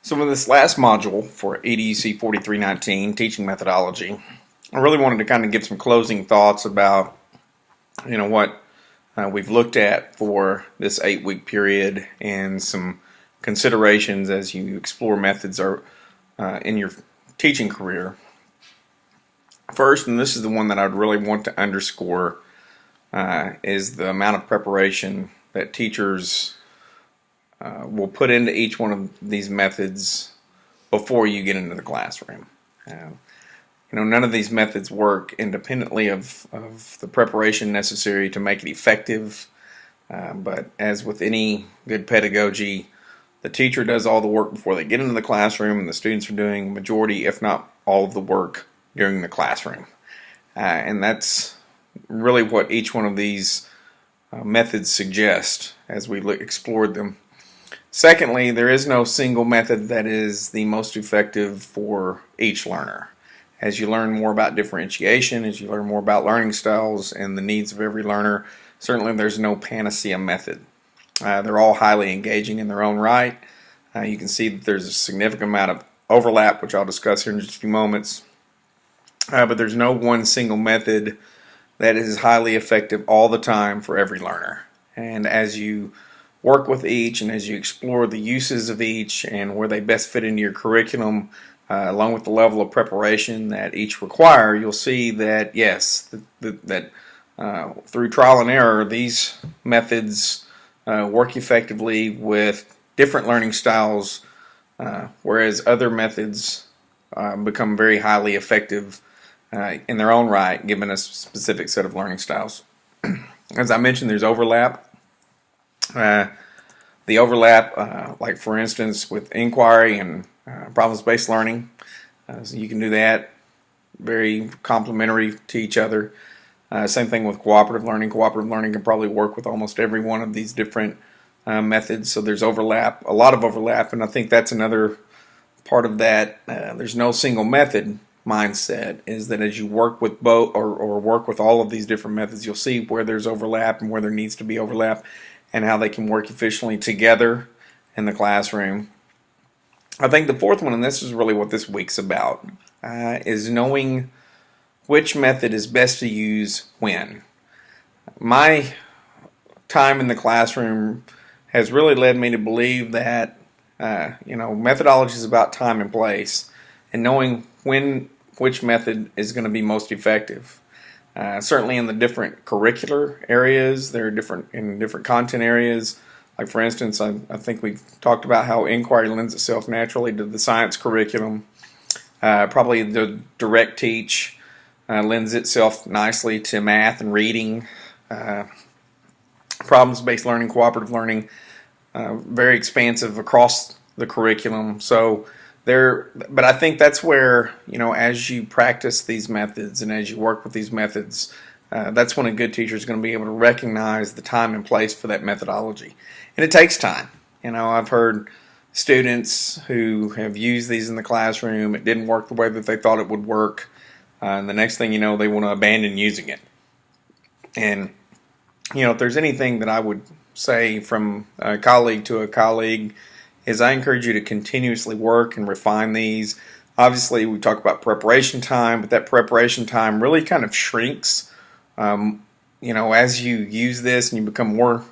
So in this last module for EDUC 4319, Teaching Methodology, I really wanted to kind of give some closing thoughts about, what we've looked at for this 8-week period and some considerations as you explore methods in your teaching career. First, and this is the one that I'd really want to underscore, is the amount of preparation that teachers will put into each one of these methods before you get into the classroom. None of these methods work independently of the preparation necessary to make it effective, but as with any good pedagogy, the teacher does all the work before they get into the classroom, and the students are doing majority, if not all of the work during the classroom. And that's really what each one of these methods suggest as we explored them. Secondly, there is no single method that is the most effective for each learner. As you learn more about differentiation, as you learn more about learning styles and the needs of every learner, certainly there's no panacea method. They're all highly engaging in their own right. You can see that there's a significant amount of overlap, which I'll discuss here in just a few moments. But there's no one single method that is highly effective all the time for every learner. And as you work with each and as you explore the uses of each and where they best fit into your curriculum, along with the level of preparation that each require, you'll see that yes, that through trial and error, these methods work effectively with different learning styles, whereas other methods become very highly effective in their own right, given a specific set of learning styles. As I mentioned, there's overlap. The overlap, like for instance with inquiry and problems-based learning, so you can do that, very complementary to each other. Same thing with cooperative learning. Cooperative learning can probably work with almost every one of these different methods, so there's overlap, a lot of overlap, and I think that's another part of that. There's no single method mindset, is that as you work with both or work with all of these different methods, you'll see where there's overlap and where there needs to be overlap and how they can work efficiently together in the classroom. I think the fourth one, and this is really what this week's about, is knowing which method is best to use when. My time in the classroom has really led me to believe that methodology is about time and place, and knowing which method is going to be most effective. Certainly in the different curricular areas, they're different in different content areas. Like for instance, I think we've talked about how inquiry lends itself naturally to the science curriculum. Probably the direct teach lends itself nicely to math and reading. Problems-based learning, cooperative learning, very expansive across the curriculum. But I think that's where, as you practice these methods and as you work with these methods, that's when a good teacher is going to be able to recognize the time and place for that methodology. And it takes time. I've heard students who have used these in the classroom, it didn't work the way that they thought it would work, and the next thing you know, they want to abandon using it. And, if there's anything that I would say from a colleague to a colleague, is I encourage you to continuously work and refine these. Obviously, we talk about preparation time, but that preparation time really kind of shrinks, as you use this and you become more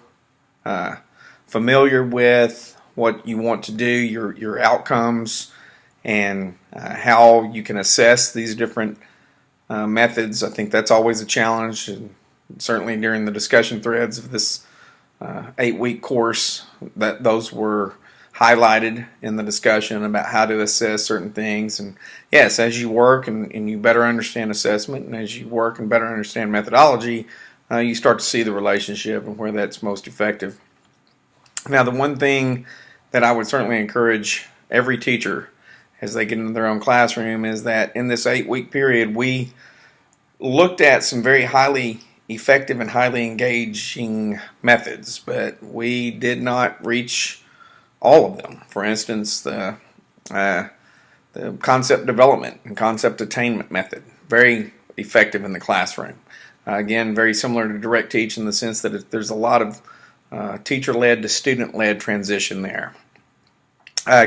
familiar with what you want to do, your outcomes, and how you can assess these different methods. I think that's always a challenge, and certainly during the discussion threads of this 8-week course, that those were highlighted in the discussion about how to assess certain things. And yes, as you work and you better understand assessment, and as you work and better understand methodology, you start to see the relationship and where that's most effective. Now, the one thing that I would certainly encourage every teacher as they get into their own classroom is that in this 8-week period, we looked at some very highly effective and highly engaging methods, but we did not reach all of them. For instance, the concept development and concept attainment method, very effective in the classroom. Again, very similar to direct teach in the sense that there's a lot of teacher-led to student-led transition there.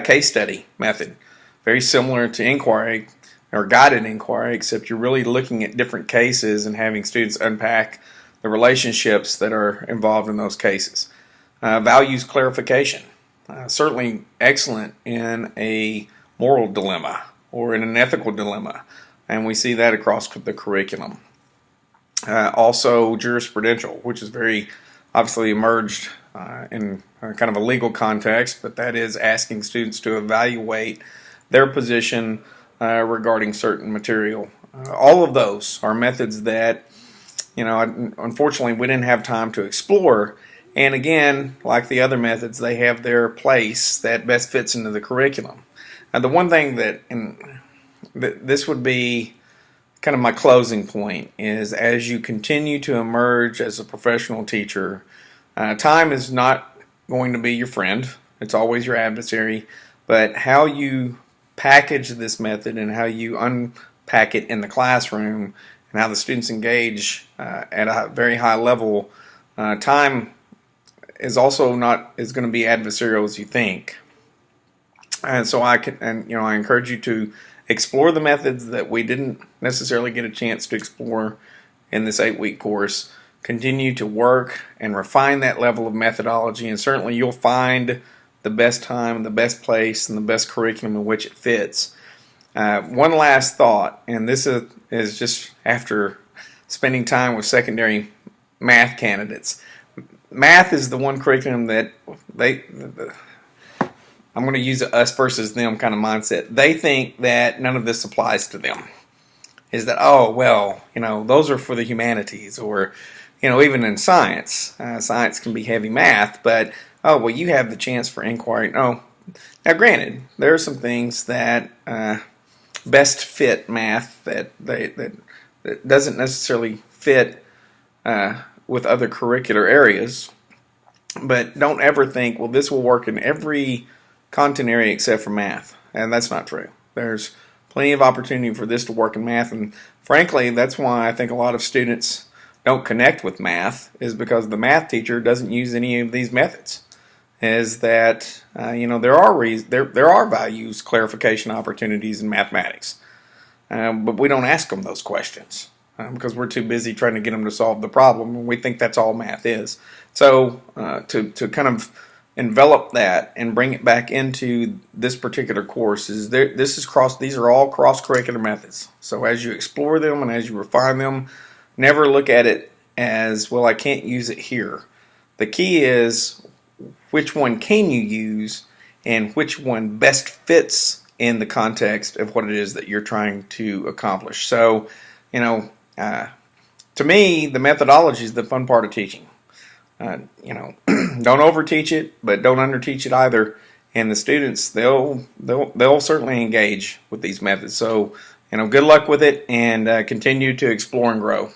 case study method, very similar to inquiry or guided inquiry, except you're really looking at different cases and having students unpack the relationships that are involved in those cases. Values clarification, certainly excellent in a moral dilemma or in an ethical dilemma, and we see that across the curriculum. Also jurisprudential, which is very obviously emerged in kind of a legal context, but that is asking students to evaluate their position regarding certain material. All of those are methods that, unfortunately we didn't have time to explore. And again, like the other methods, they have their place that best fits into the curriculum. The one thing that, and this would be kind of my closing point, is as you continue to emerge as a professional teacher, time is not going to be your friend. It's always your adversary. But how you package this method and how you unpack it in the classroom and how the students engage at a very high level, time is also not as going to be adversarial as you think. And so I encourage you to explore the methods that we didn't necessarily get a chance to explore in this 8-week course. Continue to work and refine that level of methodology, and certainly you'll find the best time, the best place, and the best curriculum in which it fits. One last thought, and this is just after spending time with secondary math candidates. Math is the one curriculum that I'm going to use a us versus them kind of mindset. They think that none of this applies to them. Is that, oh, well, those are for the humanities, or, even in science. Science can be heavy math, but, oh, well, you have the chance for inquiry. No. Now, granted, there are some things that best fit math that doesn't necessarily fit with other curricular areas, but don't ever think, well, this will work in every content area except for math. And that's not true. There's plenty of opportunity for this to work in math, and frankly, that's why I think a lot of students don't connect with math, is because the math teacher doesn't use any of these methods. Is that there are values clarification opportunities in mathematics, but we don't ask them those questions because we're too busy trying to get them to solve the problem, and we think that's all math is. So to kind of envelop that and bring it back into this particular course these are all cross-curricular methods. So as you explore them and as you refine them, never look at it as, well, I can't use it here. The key is, which one can you use and which one best fits in the context of what it is that you're trying to accomplish. So, to me, the methodology is the fun part of teaching. Don't overteach it, but don't underteach it either. And the students, they'll certainly engage with these methods. So, good luck with it, and continue to explore and grow.